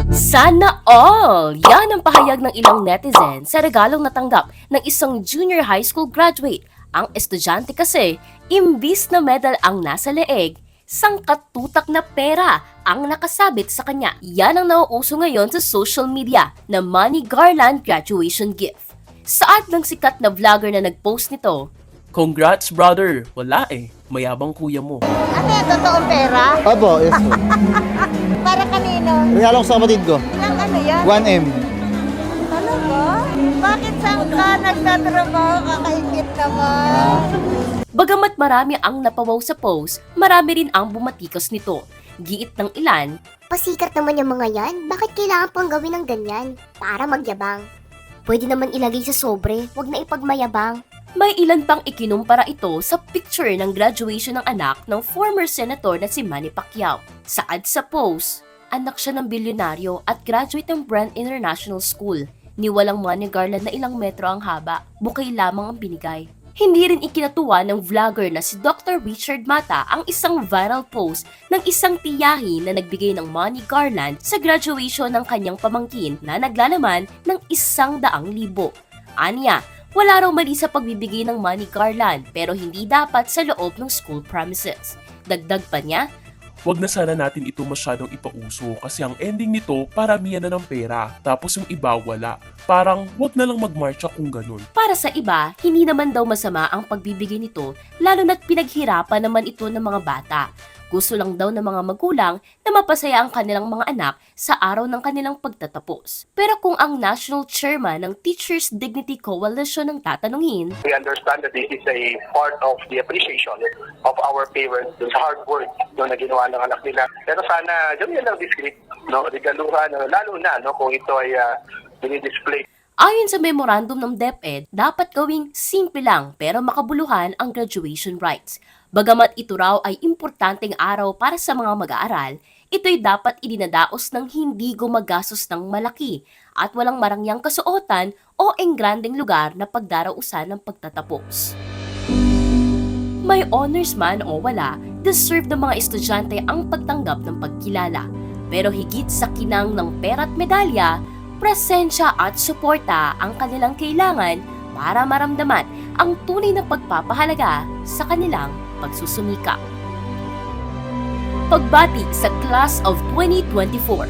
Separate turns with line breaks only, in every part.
Sana all! Yan ang pahayag ng ilang netizen sa regalong natanggap ng isang junior high school graduate. Ang estudyante kasi, imbis na medal ang nasa leeg, sangkatutak na pera ang nakasabit sa kanya. Yan ang nauuso ngayon sa social media na Money Garland graduation gift. Saad ng sikat na vlogger na nagpost nito,
Congrats, brother! Wala eh. Mayabang kuya mo.
Ano yan? Totoong pera?
Opo, yes po.
Para kanino?
Regalo ko sa kapatid ko.
Ilang ano yan?
1M.
Talaga? Bakit saan ka nagtatrabaho? Kakaingit naman.
bagamat marami ang napawaw sa post, marami rin ang bumatikas nito. Giit ng ilan,
Pasikat naman yung mga yan. Bakit kailangan pang gawin ng ganyan? Para magyabang. Pwede naman ilagay sa sobre, wag na ipagmayabang.
may ilan pang ikinumpara ito sa picture ng graduation ng anak ng former senator na si Manny Pacquiao. Saad sa post, anak siya ng bilyonaryo at graduate ng Brand International School. Niwalang Money Garland na ilang metro ang haba, bukay lamang ang binigay. Hindi rin ikinatuwa ng vlogger na si Dr. Richard Mata ang isang viral post ng isang tiyahin na nagbigay ng Money Garland sa graduation ng kanyang pamangkin na naglalaman ng 100,000. Anya, wala raw mali sa pagbibigay ng Money Garland pero hindi dapat sa loob ng school premises. Dagdag pa niya,
Huwag na sana natin ito masyadong ipauso kasi ang ending nito paramihan na ng pera tapos yung iba wala. Parang huwag na lang magmarcha kung ganun.
para sa iba, hindi naman daw masama ang pagbibigay nito lalo na't pinaghirapan naman ito ng mga bata. Gusto lang daw ng mga magulang na mapasaya ang kanilang mga anak sa araw ng kanilang pagtatapos. Pero kung ang National Chairman ng Teachers Dignity Coalition ang tatanungin,
We understand that this is a part of the appreciation of our parents dun sa hard work na ginawa ng anak nila. Pero sana gawin lang discreet, no? Regaluhan, lalo na no, kung ito ay dinidisplay.
ayon sa memorandum ng DepEd, dapat gawing simple lang pero makabuluhan ang graduation rites. Bagamat ito raw ay importanteng araw para sa mga mag-aaral, ito'y dapat idinadaos ng hindi gumagastos ng malaki at walang marangyang kasuotan o engrandeng lugar na pagdarausan ng pagtatapos. May honors man o wala, deserve ng mga estudyante ang pagtanggap ng pagkilala. Pero higit sa kinang ng pera at medalya, presensya at suporta ang kanilang kailangan para maramdaman ang tunay na pagpapahalaga sa kanilang pagsusumikap. Pagbati sa Class of 2024.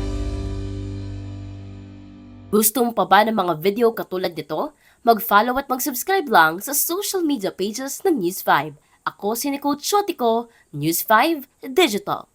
Gusto mo pa ba ng mga video katulad nito? Mag-follow at mag-subscribe lang sa social media pages ng News 5. Ako si Nicole Chotico, News 5 Digital.